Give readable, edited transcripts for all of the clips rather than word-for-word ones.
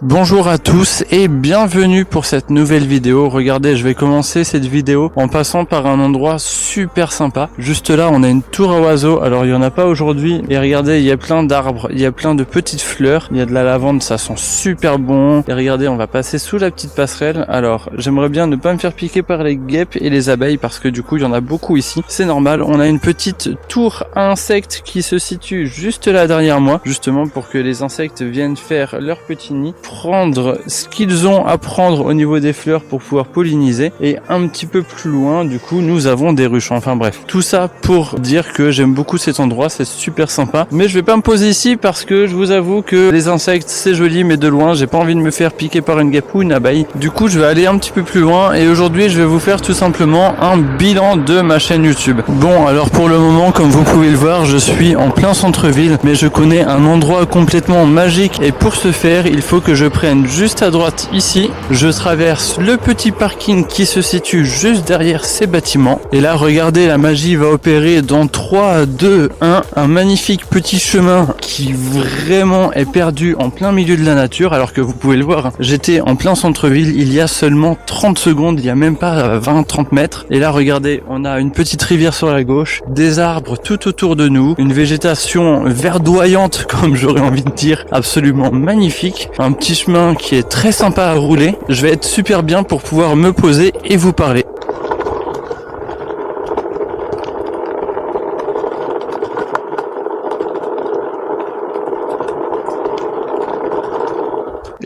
Bonjour à tous et bienvenue pour cette nouvelle vidéo. Regardez, je vais commencer cette vidéo en passant par un endroit super sympa. Juste là, on a une tour à oiseaux. Alors, il y en a pas aujourd'hui. Et regardez, il y a plein d'arbres, il y a plein de petites fleurs. Il y a de la lavande, ça sent super bon. Et regardez, on va passer sous la petite passerelle. Alors, j'aimerais bien ne pas me faire piquer par les guêpes et les abeilles parce que du coup, il y en a beaucoup ici. C'est normal. On a une petite tour à insectes qui se situe juste là derrière moi, justement pour que les insectes viennent faire leur petit nid, prendre ce qu'ils ont à prendre au niveau des fleurs pour pouvoir polliniser. Et un petit peu plus loin, du coup, nous avons des ruches. Enfin bref, tout ça pour dire que j'aime beaucoup cet endroit, c'est super sympa. Mais je vais pas me poser ici parce que je vous avoue que les insectes c'est joli, mais de loin, j'ai pas envie de me faire piquer par une guêpe ou une abeille. Du coup, je vais aller un petit peu plus loin et aujourd'hui, je vais vous faire tout simplement un bilan de ma chaîne YouTube. Bon, alors pour le moment, comme vous pouvez le voir, je suis en plein centre-ville, mais je connais un endroit complètement magique et pour ce faire, il faut que je prenne juste à droite ici. Je traverse le petit parking qui se situe juste derrière ces bâtiments. Et là, regardez, la magie va opérer dans 3, 2, 1. Un magnifique petit chemin qui vraiment est perdu en plein milieu de la nature. Alors que vous pouvez le voir, j'étais en plein centre-ville il y a seulement 30 secondes, il n'y a même pas 20-30 mètres. Et là, regardez, on a une petite rivière sur la gauche, des arbres tout autour de nous, une végétation verdoyante, comme j'aurais envie de dire, absolument magnifique. Un petit chemin qui est très sympa à rouler. Je vais être super bien pour pouvoir me poser et vous parler.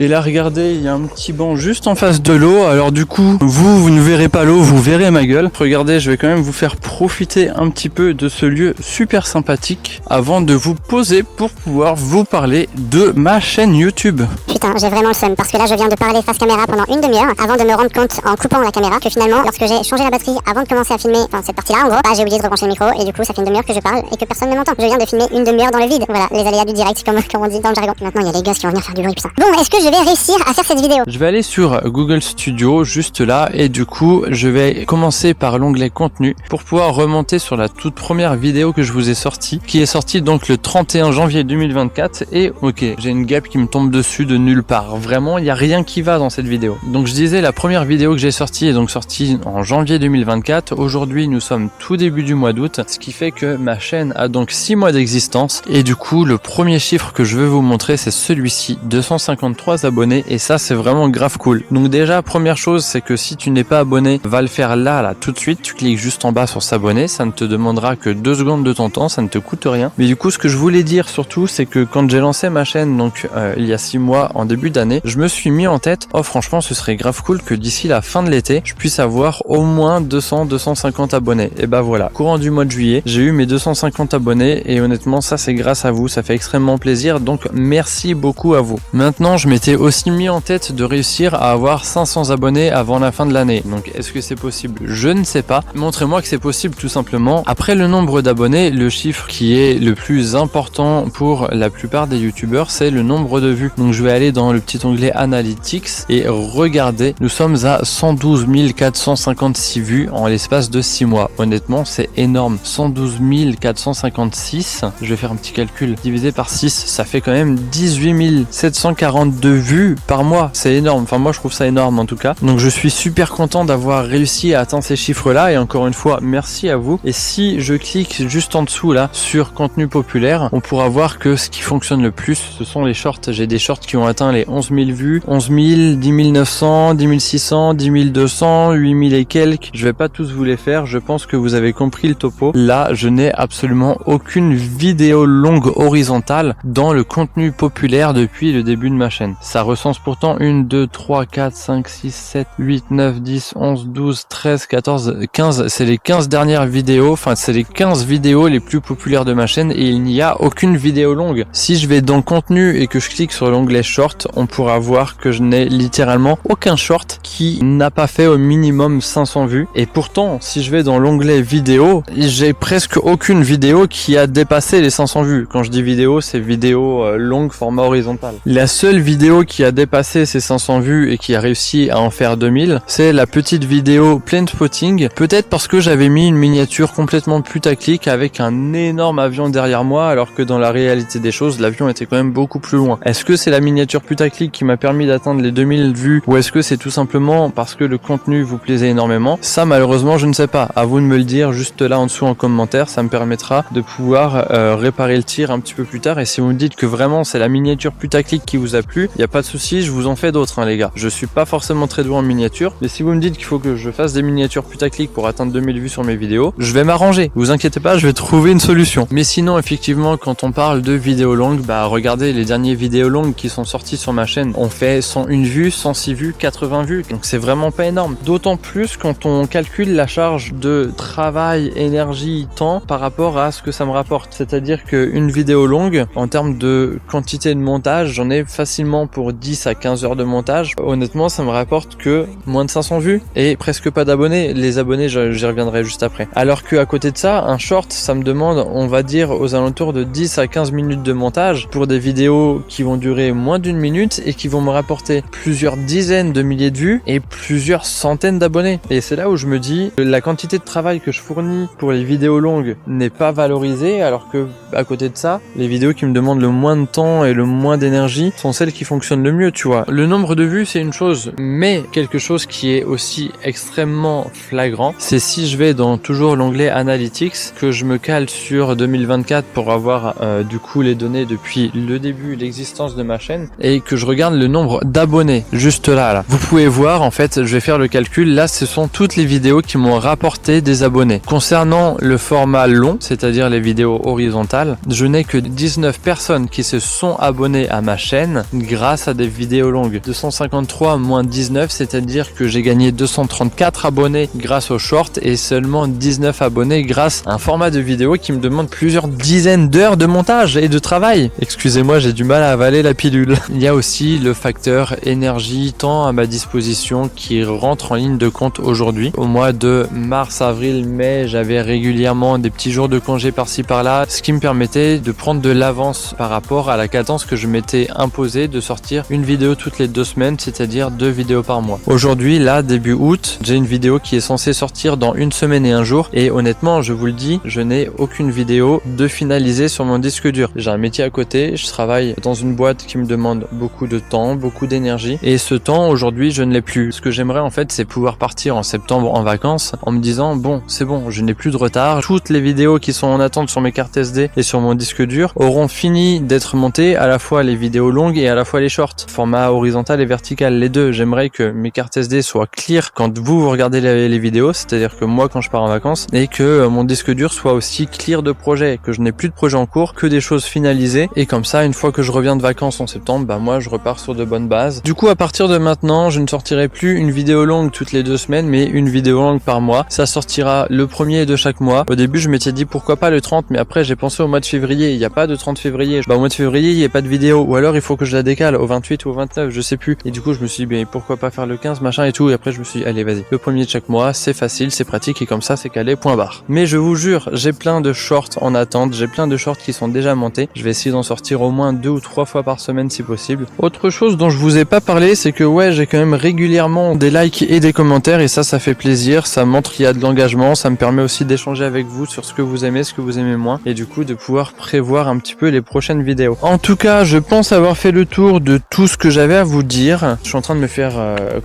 Et là, regardez, il y a un petit banc juste en face de l'eau. Alors du coup, vous ne verrez pas l'eau, vous verrez ma gueule. Regardez, je vais quand même vous faire profiter un petit peu de ce lieu super sympathique avant de vous poser pour pouvoir vous parler de ma chaîne YouTube. Putain, j'ai vraiment le seum parce que là je viens de parler face caméra pendant une demi-heure avant de me rendre compte en coupant la caméra que finalement lorsque j'ai changé la batterie avant de commencer à filmer, enfin cette partie là en gros, j'ai oublié de rebrancher le micro et du coup ça fait une demi-heure que je parle et que personne ne m'entend. Je viens de filmer une demi-heure dans le vide. Voilà, les aléas du direct comme on dit dans le jargon. Maintenant il y a des gosses qui vont venir faire du bruit, putain. Bon, est-ce que je vais réussir à faire cette vidéo? Je vais aller sur Google Studio juste là et du coup je vais commencer par l'onglet contenu pour pouvoir remonter sur la toute première vidéo que je vous ai sortie, qui est sortie donc le 31 janvier 2024 et ok, j'ai une guêpe qui me tombe dessus de nulle part. Vraiment, il n'y a rien qui va dans cette vidéo. Donc je disais, la première vidéo que j'ai sortie est donc sortie en janvier 2024. Aujourd'hui, nous sommes tout début du mois d'août, ce qui fait que ma chaîne a donc 6 mois d'existence et du coup, le premier chiffre que je veux vous montrer, c'est celui-ci, 253 abonnés et ça, c'est vraiment grave cool. Donc déjà, première chose, c'est que si tu n'es pas abonné, va le faire là, tout de suite. Tu cliques juste en bas sur s'abonner, ça ne te demandera que 2 secondes de ton temps, ça ne te coûte rien. Mais du coup, ce que je voulais dire surtout, c'est que quand j'ai lancé ma chaîne, donc il y a 6 mois, en début d'année, je me suis mis en tête, oh franchement, ce serait grave cool que d'ici la fin de l'été, je puisse avoir au moins 200-250 abonnés. Et bah voilà, courant du mois de juillet, j'ai eu mes 250 abonnés et honnêtement, ça c'est grâce à vous, ça fait extrêmement plaisir, donc merci beaucoup à vous. Maintenant, je m'étais aussi mis en tête de réussir à avoir 500 abonnés avant la fin de l'année. Donc est-ce que c'est possible? Je ne sais pas. Montrez-moi que c'est possible tout simplement. Après le nombre d'abonnés, le chiffre qui est le plus important pour la plupart des youtubeurs, c'est le nombre de vues. Donc je vais aller dans le petit onglet Analytics et regardez, nous sommes à 112 456 vues en l'espace de 6 mois. Honnêtement, c'est énorme. 112 456, je vais faire un petit calcul, divisé par 6, ça fait quand même 18 742 vues par mois. C'est énorme. Enfin, moi, je trouve ça énorme en tout cas. Donc, je suis super content d'avoir réussi à atteindre ces chiffres-là et encore une fois, merci à vous. Et si je clique juste en dessous là sur contenu populaire, on pourra voir que ce qui fonctionne le plus, ce sont les shorts. J'ai des shorts qui ont atteint les 11 000 vues, 11 000, 10 900, 10 600, 10 200, 8 000 et quelques. Je vais pas tous vous les faire. Je pense que vous avez compris le topo. Là, je n'ai absolument aucune vidéo longue horizontale dans le contenu populaire depuis le début de ma chaîne. Ça recense pourtant 1, 2, 3, 4, 5, 6, 7, 8, 9, 10, 11, 12, 13, 14, 15. C'est les 15 dernières vidéos. Enfin, c'est les 15 vidéos les plus populaires de ma chaîne et il n'y a aucune vidéo longue. Si je vais dans contenu et que je clique sur l'onglet short, on pourra voir que je n'ai littéralement aucun short qui n'a pas fait au minimum 500 vues. Et pourtant, si je vais dans l'onglet vidéo, j'ai presque aucune vidéo qui a dépassé les 500 vues. Quand je dis vidéo, c'est vidéo longue format horizontal. La seule vidéo vidéo qui a dépassé ses 500 vues et qui a réussi à en faire 2000, c'est la petite vidéo Plane Spotting. Peut-être parce que j'avais mis une miniature complètement putaclic avec un énorme avion derrière moi, alors que dans la réalité des choses, l'avion était quand même beaucoup plus loin. Est-ce que c'est la miniature putaclic qui m'a permis d'atteindre les 2000 vues, ou est-ce que c'est tout simplement parce que le contenu vous plaisait énormément? Ça, malheureusement, je ne sais pas. À vous de me le dire juste là en dessous en commentaire, ça me permettra de pouvoir réparer le tir un petit peu plus tard. Et si vous me dites que vraiment c'est la miniature putaclic qui vous a plu, il n'y a pas de souci, je vous en fais d'autres, hein, les gars. Je suis pas forcément très doué en miniature, mais si vous me dites qu'il faut que je fasse des miniatures putaclic pour atteindre 2000 vues sur mes vidéos, je vais m'arranger. Vous inquiétez pas, je vais trouver une solution. Mais sinon, effectivement, quand on parle de vidéos longues, bah regardez les dernières vidéos longues qui sont sorties sur ma chaîne. On fait 101 vues, 106 vues, 80 vues. Donc c'est vraiment pas énorme. D'autant plus quand on calcule la charge de travail, énergie, temps par rapport à ce que ça me rapporte. C'est-à-dire qu'une vidéo longue, en termes de quantité de montage, j'en ai facilement pour 10 à 15 heures de montage. Honnêtement, ça me rapporte que moins de 500 vues et presque pas d'abonnés. Les abonnés, j'y reviendrai juste après. Alors que à côté de ça, un short, ça me demande, on va dire, aux alentours de 10 à 15 minutes de montage pour des vidéos qui vont durer moins d'une minute et qui vont me rapporter plusieurs dizaines de milliers de vues et plusieurs centaines d'abonnés. Et c'est là où je me dis, la quantité de travail que je fournis pour les vidéos longues n'est pas valorisée, alors que à côté de ça, les vidéos qui me demandent le moins de temps et le moins d'énergie sont celles qui fonctionnent le mieux, tu vois. Le nombre de vues, c'est une chose, mais quelque chose qui est aussi extrêmement flagrant, c'est si je vais dans toujours l'onglet Analytics, que je me cale sur 2024 pour avoir du coup les données depuis le début, l'existence de ma chaîne, et que je regarde le nombre d'abonnés, juste là. Vous pouvez voir, en fait, je vais faire le calcul, là ce sont toutes les vidéos qui m'ont rapporté des abonnés. Concernant le format long, c'est-à-dire les vidéos horizontales, je n'ai que 19 personnes qui se sont abonnées à ma chaîne grâce à des vidéos longues. 253 moins 19, c'est-à-dire que j'ai gagné 234 abonnés grâce aux shorts et seulement 19 abonnés grâce à un format de vidéo qui me demande plusieurs dizaines d'heures de montage et de travail. Excusez-moi, j'ai du mal à avaler la pilule. Il y a aussi le facteur énergie, temps à ma disposition qui rentre en ligne de compte aujourd'hui. Au mois de mars, avril, mai, j'avais régulièrement des petits jours de congé par-ci par-là, ce qui me permettait de prendre de l'avance par rapport à la cadence que je m'étais imposée de sortir une vidéo toutes les 2 semaines, c'est-à-dire 2 vidéos par mois. Aujourd'hui, là, début août, j'ai une vidéo qui est censée sortir dans 1 semaine et 1 jour et honnêtement, je vous le dis, je n'ai aucune vidéo de finalisée sur mon disque dur. J'ai un métier à côté, je travaille dans une boîte qui me demande beaucoup de temps, beaucoup d'énergie et ce temps, aujourd'hui, je ne l'ai plus. Ce que j'aimerais en fait, c'est pouvoir partir en septembre en vacances en me disant, bon, c'est bon, je n'ai plus de retard, toutes les vidéos qui sont en attente sur mes cartes SD et sur mon disque dur auront fini d'être montées, à la fois les vidéos longues et à la fois les shorts, format horizontal et vertical, les deux. J'aimerais que mes cartes SD soient clear quand vous regardez les vidéos, c'est-à-dire que moi quand je pars en vacances, et que mon disque dur soit aussi clear de projet, que je n'ai plus de projet en cours, que des choses finalisées, et comme ça, une fois que je reviens de vacances en septembre, bah moi je repars sur de bonnes bases. Du coup, à partir de maintenant, je ne sortirai plus une vidéo longue toutes les 2 semaines, mais une vidéo longue par mois. Ça sortira le 1er de chaque mois. Au début, je m'étais dit pourquoi pas le 30, mais après j'ai pensé au mois de février, il n'y a pas de 30 février. Bah au mois de février, il n'y a pas de vidéo, ou alors il faut que je la décale au 28 ou au 29, je sais plus. Et du coup, je me suis dit, mais pourquoi pas faire le 15, machin et tout, et après je me suis dit, allez vas-y, le 1er de chaque mois, c'est facile, c'est pratique, et comme ça, c'est calé, point barre. Mais je vous jure, j'ai plein de shorts en attente, j'ai plein de shorts qui sont déjà montés. Je vais essayer d'en sortir au moins 2 ou 3 fois par semaine si possible. Autre chose dont je vous ai pas parlé, c'est que ouais, j'ai quand même régulièrement des likes et des commentaires, et ça fait plaisir, ça montre qu'il y a de l'engagement, ça me permet aussi d'échanger avec vous sur ce que vous aimez, ce que vous aimez moins, et du coup de pouvoir prévoir un petit peu les prochaines vidéos. En tout cas, je pense avoir fait le tour de tout ce que j'avais à vous dire. Je suis en train de me faire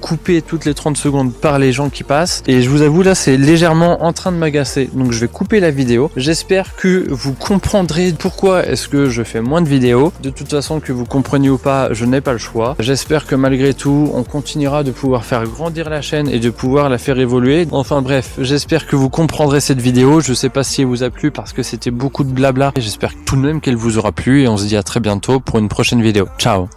couper toutes les 30 secondes par les gens qui passent, et je vous avoue là, c'est légèrement en train de m'agacer, donc je vais couper la vidéo. J'espère que vous comprendrez pourquoi est-ce que je fais moins de vidéos. De toute façon, que vous compreniez ou pas, je n'ai pas le choix. J'espère que malgré tout, on continuera de pouvoir faire grandir la chaîne et de pouvoir la faire évoluer. Enfin bref, j'espère que vous comprendrez cette vidéo. Je sais pas si elle vous a plu parce que c'était beaucoup de blabla. J'espère tout de même qu'elle vous aura plu et on se dit à très bientôt pour une prochaine vidéo. Ciao!